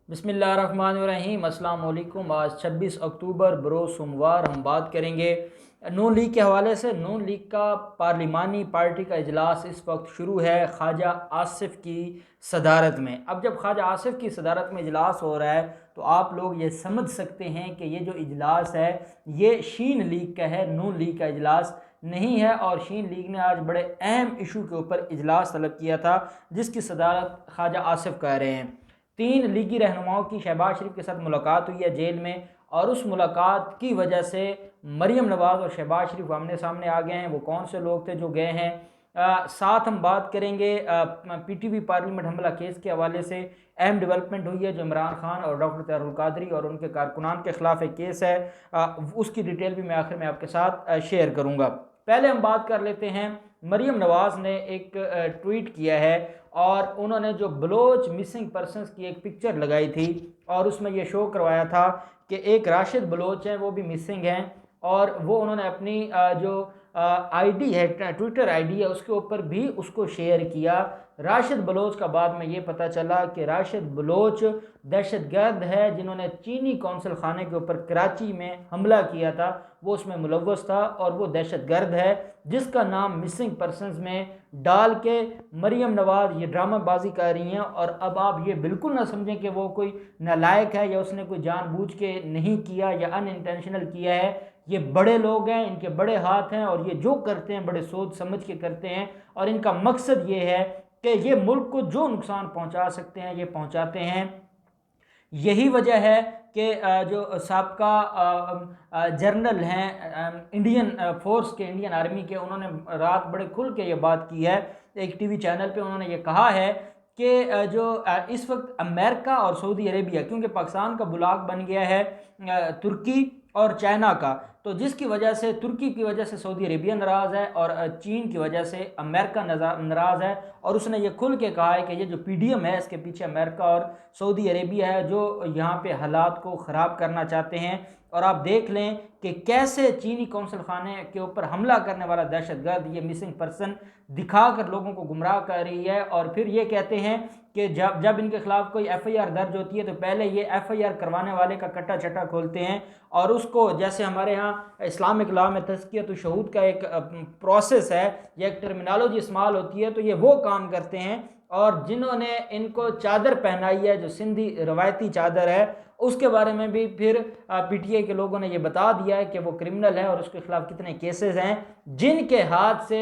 बिस्मिल्लाहिर्रहमानिर्रहीम। अस्सलाम वालेकुम। आज 26 अक्टूबर बरोज़ सोमवार हम बात करेंगे नून लीग के हवाले से। नून लीग का पार्लिमानी पार्टी का इजलास इस वक्त शुरू है ख्वाजा आसिफ की सदारत में। अब जब ख्वाजा आसिफ की सदारत में इजलास हो रहा है तो आप लोग ये समझ सकते हैं कि ये जो इजलास है ये शीन लीग का है, नून लीग का इजलास नहीं है। और शीन लीग ने आज बड़े अहम इशू के ऊपर इजलास तलब किया था जिसकी सदारत ख्वाजा आसिफ कर रहे हैं। 3 लीगी रहनुमाओं की शहबाज शरीफ के साथ मुलाकात हुई है जेल में, और उस मुलाकात की वजह से मरीम नवाज़ और शहबाज शरीफ आमने सामने आ गए हैं। वो कौन से लोग थे जो गए हैं। साथ हम बात करेंगे PTV पार्लियामेंट हमला केस के हवाले से अहम डेवलपमेंट हुई है जो इमरान खान और डॉक्टर तैयरुल कादरी और उनके कारकुनान के खिलाफ एक केस है। उसकी डिटेल भी मैं आखिर में आपके साथ शेयर करूँगा। पहले हम बात कर लेते हैं, मरीम नवाज़ ने एक ट्वीट किया है और उन्होंने जो बलोच मिसिंग पर्सनस की एक पिक्चर लगाई थी और उसमें यह शो करवाया था कि एक राशिद बलोच हैं वो भी मिसिंग हैं, और वो उन्होंने अपनी जो आईडी है, ट्विटर आईडी है, उसके ऊपर भी उसको शेयर किया। राशिद बलोच का बाद में ये पता चला कि राशिद बलोच दहशतगर्द है जिन्होंने चीनी कौंसल खाने के ऊपर कराची में हमला किया था, वो उसमें मुलव्वस था और वो दहशतगर्द है जिसका नाम मिसिंग पर्सनस में डाल के मरीम नवाज़ ये ड्रामाबाजी कर रही हैं। और अब आप ये बिल्कुल ना समझें कि वो कोई नालायक है या उसने कोई जानबूझ के नहीं किया या अनइंटेंशनल किया है। ये बड़े लोग हैं, इनके बड़े हाथ हैं और ये जो करते हैं बड़े सोच समझ के करते हैं, और इनका मकसद ये है कि ये मुल्क को जो नुकसान पहुंचा सकते हैं ये पहुंचाते हैं। यही वजह है कि जो साबका जर्नल हैं इंडियन फोर्स के, इंडियन आर्मी के, उन्होंने रात बड़े खुल के ये बात की है एक टीवी चैनल पे। उन्होंने ये कहा है कि जो इस वक्त अमेरिका और सऊदी अरेबिया, क्योंकि पाकिस्तान का बुलाक बन गया है तुर्की और चाइना का, तो जिसकी वजह से तुर्की की वजह से सऊदी अरेबिया नाराज़ है और चीन की वजह से अमेरिका नाराज़ है। और उसने ये खुल के कहा है कि ये जो PDM है इसके पीछे अमेरिका और सऊदी अरेबिया है जो यहाँ पे हालात को ख़राब करना चाहते हैं। और आप देख लें कि कैसे चीनी कौंसल खाने के ऊपर हमला करने वाला दहशतगर्द ये मिसिंग पर्सन दिखाकर लोगों को गुमराह कर रही है। और फिर ये कहते हैं कि जब जब इनके खिलाफ कोई FIR दर्ज होती है तो पहले ये FIR करवाने वाले का कट्टा चट्टा खोलते हैं और उसको, जैसे हमारे यहाँ इस्लामिक लॉ में तज़कियत शुहूद का एक प्रोसेस है या एक टर्मिनोलॉजी इस्तेमाल होती है, तो ये वो काम करते हैं। और जिन्होंने इनको चादर पहनाई है जो सिंधी रवायती चादर है, उसके बारे में भी फिर PTI के लोगों ने ये बता दिया है कि वो क्रिमिनल है और उसके खिलाफ कितने केसेस हैं जिनके हाथ से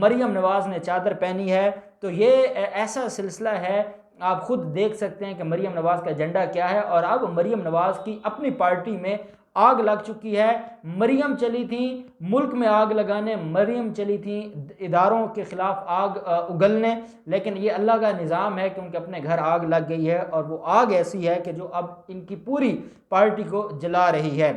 मरीम नवाज़ ने चादर पहनी है। तो ये ऐसा सिलसिला है, आप खुद देख सकते हैं कि मरीम नवाज़ का एजेंडा क्या है। और अब मरीम नवाज़ की अपनी पार्टी में आग लग चुकी है। मरीम चली थी मुल्क में आग लगाने, मरीम चली थी इदारों के खिलाफ आग उगलने, लेकिन ये अल्लाह का निज़ाम है कि उनके अपने घर आग लग गई है और वो आग ऐसी है कि जो अब इनकी पूरी पार्टी को जला रही है।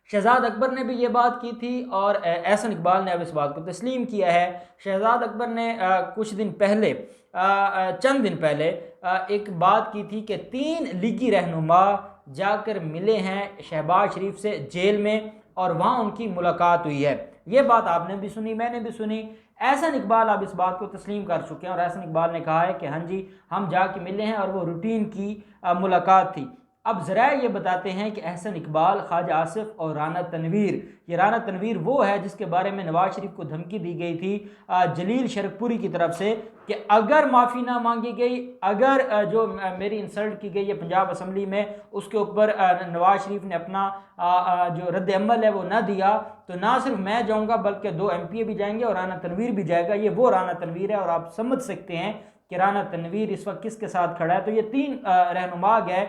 शहजाद अकबर ने भी ये बात की थी और एहसन इकबाल ने अब इस बात को तस्लीम किया है। शहजाद अकबर ने कुछ दिन पहले, चंद दिन पहले एक बात की थी कि 3 लीगी रहनुमा जाकर मिले हैं शहबाज शरीफ से जेल में और वहाँ उनकी मुलाकात हुई है। ये बात आपने भी सुनी, मैंने भी सुनी। एहसन इकबाल अब इस बात को तस्लीम कर चुके हैं और एहसन इकबाल ने कहा है कि हाँ जी हम जाके मिले हैं और वो रूटीन की मुलाकात थी। अब ज़रा ये बताते हैं कि एहसन इकबाल, ख्वाजा आसिफ और राना तनवीर, ये राना तनवीर वो है जिसके बारे में नवाज शरीफ को धमकी दी गई थी जलील शरकपुरी की तरफ से कि अगर माफ़ी ना मांगी गई, अगर जो मेरी इंसल्ट की गई है पंजाब असम्बली में उसके ऊपर नवाज शरीफ ने अपना जो रद्द अमल है वो ना दिया, तो ना सिर्फ मैं जाऊँगा बल्कि 2 MPA भी जाएंगे और राना तनवीर भी जाएगा। ये वो राना तनवीर है और आप समझ सकते हैं कि राना तनवीर इस वक्त किसके साथ खड़ा है। तो ये 3 रहनुमा गए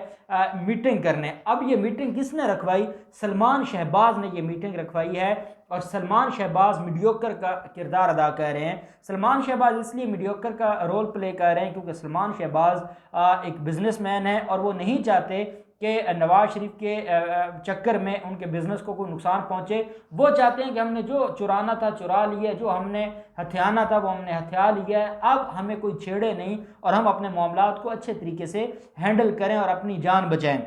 मीटिंग करने। अब ये मीटिंग किसने रखवाई? सलमान शहबाज ने ये मीटिंग रखवाई है और सलमान शहबाज मीडियोकर का किरदार अदा कर रहे हैं। सलमान शहबाज इसलिए मीडियोकर का रोल प्ले कर रहे हैं क्योंकि सलमान शहबाज एक बिजनेसमैन है और वो नहीं चाहते कि नवाज शरीफ के चक्कर में उनके बिज़नेस को कोई नुकसान पहुंचे। वो चाहते हैं कि हमने जो चुराना था चुरा लिया, जो हमने हथियाना था वो हमने हथिया लिया है, अब हमें कोई छेड़े नहीं और हम अपने मामलात को अच्छे तरीके से हैंडल करें और अपनी जान बचाएं।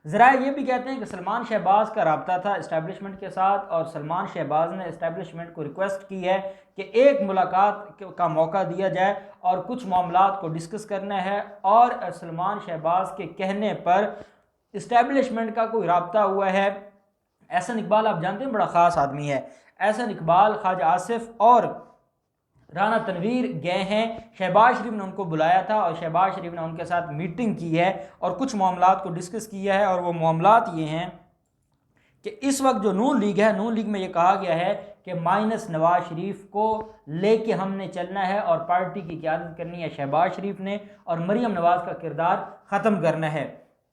ज़रा ये भी कहते हैं कि सलमान शहबाज का रब्ता था इस्टेब्लिशमेंट के साथ और सलमान शहबाज ने इस्टेब्लिशमेंट को रिक्वेस्ट की है कि एक मुलाकात का मौका दिया जाए और कुछ मामलात को डिस्कस करना है। और सलमान शहबाज के कहने पर इस्टेब्लिशमेंट का कोई रब्ता हुआ है। एहसन इकबाल आप जानते हैं बड़ा ख़ास आदमी है। एहसन इकबाल, ख्वाजा आसिफ और राना तनवीर गए हैं। शहबाज शरीफ ने उनको बुलाया था और शहबाज शरीफ ने उनके साथ मीटिंग की है और कुछ मामलात को डिस्कस किया है। और वो मामलात ये हैं कि इस वक्त जो नून लीग है, नून लीग में ये कहा गया है कि माइनस नवाज शरीफ को लेके हमने चलना है और पार्टी की क़यादत करनी है शहबाज शरीफ ने और मरीम नवाज का किरदार ख़त्म करना है।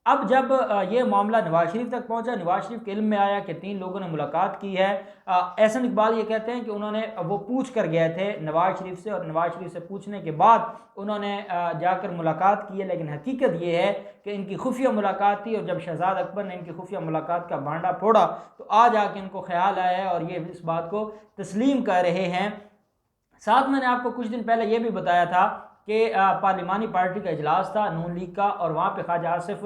अब जब ये मामला नवाज शरीफ तक पहुंचा, नवाज शरीफ के इल्म में आया कि 3 लोगों ने मुलाकात की है। एहसन इकबाल ये कहते हैं कि उन्होंने वो पूछ कर गए थे नवाज शरीफ से और नवाज शरीफ से पूछने के बाद उन्होंने जाकर मुलाकात की है। लेकिन हकीकत ये है कि इनकी खुफिया मुलाकात थी और जब शहजाद अकबर ने इनकी खुफिया मुलाकात का भांडा फोड़ा तो आज आके इनको ख्याल आया है और ये इस बात को तस्लीम कर रहे हैं। साथ मैंने आपको कुछ दिन पहले ये भी बताया था कि पार्लिमानी पार्टी का इजलास था नून लीग का और वहाँ पे ख्वाजा आसिफ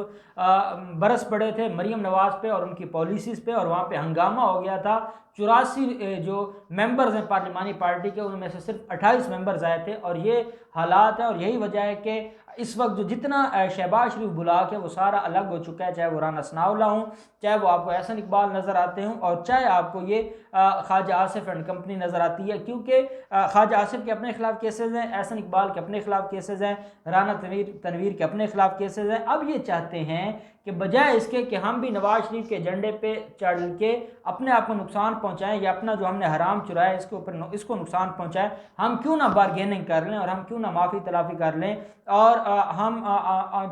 बरस पड़े थे मरीम नवाज़ पे और उनकी पॉलिसीज़ पे और वहाँ पे हंगामा हो गया था। 84 जो मेंबर्स हैं पार्लिमानी पार्टी के उनमें से सिर्फ 28 मेंबर्स आए थे और ये हालात है। और यही वजह है कि इस वक्त जो जितना शहबाज शरीफ बुला के वो सारा अलग हो चुका है, चाहे वो राना सनाउल्ला हूँ, चाहे वो आपको एहसन इकबाल नज़र आते हों और चाहे आपको ये ख्वाजा आसिफ एंड कंपनी नज़र आती है। क्योंकि ख्वाजा आसिफ के अपने खिलाफ केसेस हैं, एहसन इकबाल के अपने खिलाफ केसेस हैं, राना तनवीर के अपने खिलाफ केसेस हैं। अब ये चाहते हैं कि बजाय इसके कि हम भी नवाज शरीफ के एजेंडे पे चढ़ के अपने आप को नुकसान पहुंचाएं या अपना जो हमने हराम चुराया इसके ऊपर इसको नुकसान पहुंचाएं, हम क्यों ना बारगेनिंग कर लें और हम क्यों ना माफ़ी तलाफ़ी कर लें और हम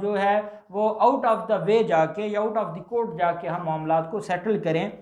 जो है वो आउट ऑफ द वे जाके या आउट ऑफ द कोर्ट जाके हम मामलात को सेटल करें।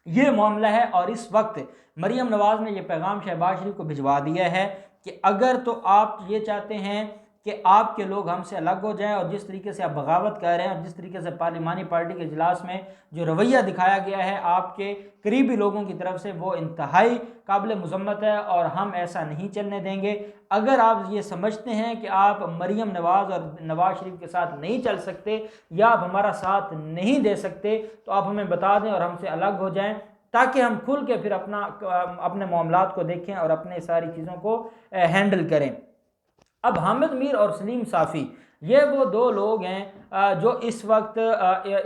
ये मामला है। और इस वक्त मरीम नवाज़ ने यह पैगाम शहबाज शरीफ को भिजवा दिया है कि अगर तो आप ये चाहते हैं कि आपके लोग हमसे अलग हो जाएं और जिस तरीके से आप बगावत कर रहे हैं और जिस तरीके से पार्लिमानी पार्टी के इजलास में जो रवैया दिखाया गया है आपके करीबी लोगों की तरफ से वो इंतहाई काबिल मजम्मत है और हम ऐसा नहीं चलने देंगे। अगर आप ये समझते हैं कि आप मरीम नवाज़ और नवाज शरीफ के साथ नहीं चल सकते या आप हमारा साथ नहीं दे सकते तो आप हमें बता दें और हमसे अलग हो जाएं ताकि हम खुल के फिर अपने मामलात को देखें और अपने सारी चीज़ों को हैंडल करें। अब हामिद मीर और सलीम साफ़ी ये वो 2 लोग हैं जो इस वक्त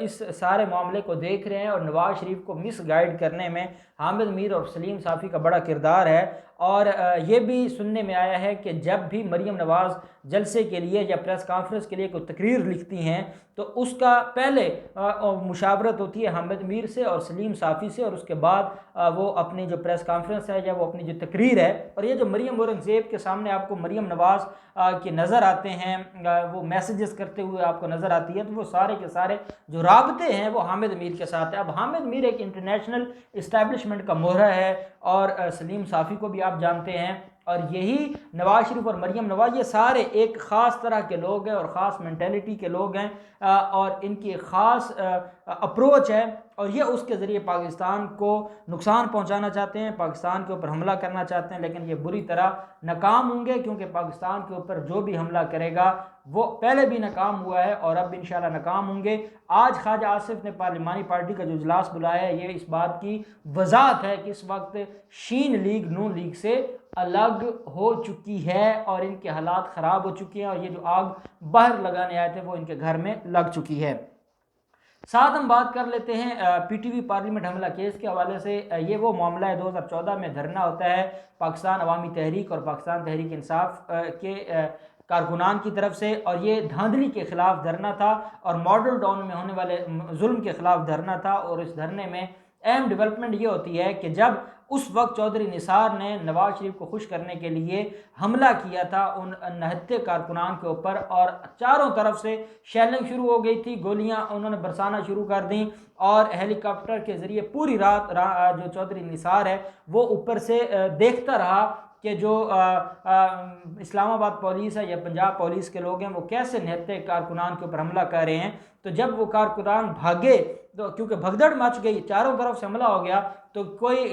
इस सारे मामले को देख रहे हैं और नवाज शरीफ को मिसगाइड करने में हामिद मीर और सलीम साफ़ी का बड़ा किरदार है। और ये भी सुनने में आया है कि जब भी मरीम नवाज़ जलसे के लिए या प्रेस कॉन्फ्रेंस के लिए कोई तकरीर लिखती हैं तो उसका पहले मुशावरत होती है हामिद मीर से और सलीम साफ़ी से और उसके बाद वो अपनी जो प्रेस कॉन्फ्रेंस है या वो अपनी जो तकरीर है और ये जो मरीम औरंगज़ेब के सामने आपको मरीम नवाज़ के नज़र आते हैं वो मैसेजेस करते हुए आपको नज़र आती है तो वो सारे के सारे जो राबते हैं वो हामिद मीर के साथ है। अब हामिद मीर एक इंटरनेशनल इस्टेब्लिशमेंट का मोहरा है और सलीम साफ़ी को भी आप जानते हैं और यही नवाज शरीफ और मरीम नवाज ये सारे एक ख़ास तरह के लोग हैं और ख़ास मेंटेलिटी के लोग हैं और इनकी ख़ास अप्रोच है और ये उसके ज़रिए पाकिस्तान को नुकसान पहुंचाना चाहते हैं, पाकिस्तान के ऊपर हमला करना चाहते हैं। लेकिन ये बुरी तरह नाकाम होंगे क्योंकि पाकिस्तान के ऊपर जो भी हमला करेगा वो पहले भी नाकाम हुआ है और अब इंशाल्लाह नाकाम होंगे। आज ख्वाजा आसिफ ने पार्लिमानी पार्टी का जो इजलास बुलाया है ये इस बात की वजाहत है कि इस वक्त शीन लीग नून लीग से अलग हो चुकी है और इनके हालात ख़राब हो चुके हैं और ये जो आग बाहर लगाने आए थे वो इनके घर में लग चुकी है। साथ हम बात कर लेते हैं पीटीवी पार्लियामेंट हमला केस के हवाले से। ये वो मामला है 2014 में धरना होता है पाकिस्तान अवामी तहरीक और पाकिस्तान तहरीक इंसाफ के कारकुनान की तरफ से और ये धांधली के ख़िलाफ़ धरना था और मॉडल टाउन में होने वाले जुल्म के ख़िलाफ़ धरना था। और इस धरने में अहम डेवलपमेंट ये होती है कि जब उस वक्त चौधरी निसार ने नवाज शरीफ को खुश करने के लिए हमला किया था उन नहत्ते कारकुनान के ऊपर और चारों तरफ से शेलिंग शुरू हो गई थी, गोलियां उन्होंने बरसाना शुरू कर दी और हेलीकॉप्टर के ज़रिए पूरी रात जो चौधरी निसार है वो ऊपर से देखता रहा कि जो इस्लामाबाद पुलिस है या पंजाब पुलिस के लोग हैं वो कैसे निहत्ते कारकुनान के ऊपर हमला कर रहे हैं। तो जब वो कारकुनान भागे तो क्योंकि भगदड़ मच गई, चारों तरफ से हमला हो गया, तो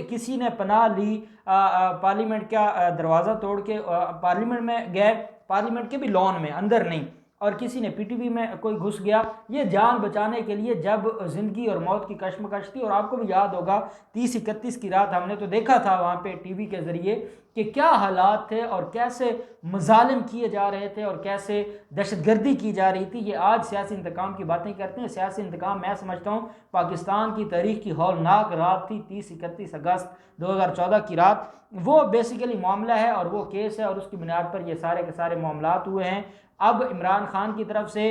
किसी ने पनाह ली पार्लियामेंट का दरवाज़ा तोड़ के पार्लियामेंट में गए, पार्लियामेंट के भी लॉन में, अंदर नहीं, और किसी ने पीटीवी में कोई घुस गया, ये जान बचाने के लिए जब ज़िंदगी और मौत की कशमकश थी। और आपको भी याद होगा 30-31 की रात हमने तो देखा था वहाँ पे टीवी के ज़रिए कि क्या हालात थे और कैसे मजालिम किए जा रहे थे और कैसे दहशतगर्दी की जा रही थी। ये आज सियासी इंतकाम की बातें करते हैं। सियासी इंतकाम मैं समझता हूँ पाकिस्तान की तारीख की हौलनाक रात थी 30-31 अगस्त 2014 की रात। वो बेसिकली मामला है और वो केस है और उसकी बुनियाद पर ये सारे के सारे मामलात हुए हैं। अब इमरान खान की तरफ से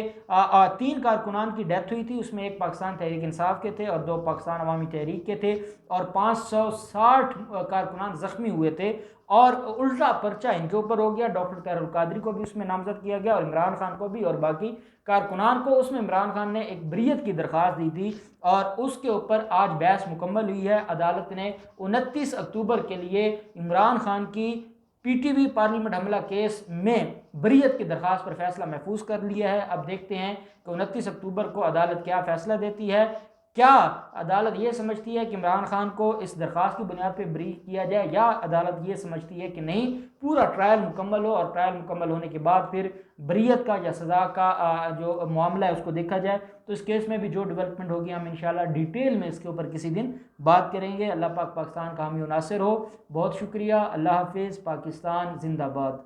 3 कारकुनान की डेथ हुई थी, उसमें एक पाकिस्तान तहरीक इंसाफ के थे और 2 पाकिस्तान अवामी तहरीक के थे और 560 कारकुनान ज़ख्मी हुए थे और उल्टा पर्चा इनके ऊपर हो गया। डॉक्टर तहरुल कादरी को भी उसमें नामजद किया गया और इमरान खान को भी और बाकी कारकुनान को। उसमें इमरान खान ने एक बरीयत की दरख्वास्त दी थी और उसके ऊपर आज बहस मुकम्मल हुई है। अदालत ने 29 अक्टूबर के लिए इमरान खान की पीटीवी पार्लियामेंट हमला केस में बरीयत की दरख्वास्त पर फैसला महफूज कर लिया है। अब देखते हैं कि 29 अक्टूबर को अदालत क्या फैसला देती है। क्या अदालत ये समझती है कि इमरान खान को इस दरख्वास्त की बुनियाद पर बरी किया जाए या अदालत ये समझती है कि नहीं, पूरा ट्रायल मुकम्मल हो और ट्रायल मुकम्मल होने के बाद फिर बरीयत का या सज़ा का जो मामला है उसको देखा जाए। तो इस केस में भी जो डेवलपमेंट होगी हम इंशाल्लाह डिटेल में इसके ऊपर किसी दिन बात करेंगे। अल्लाह पाक पाकिस्तान का हामी नासिर हो। बहुत शुक्रिया। अल्लाह हाफिज़। पाकिस्तान जिंदाबाद।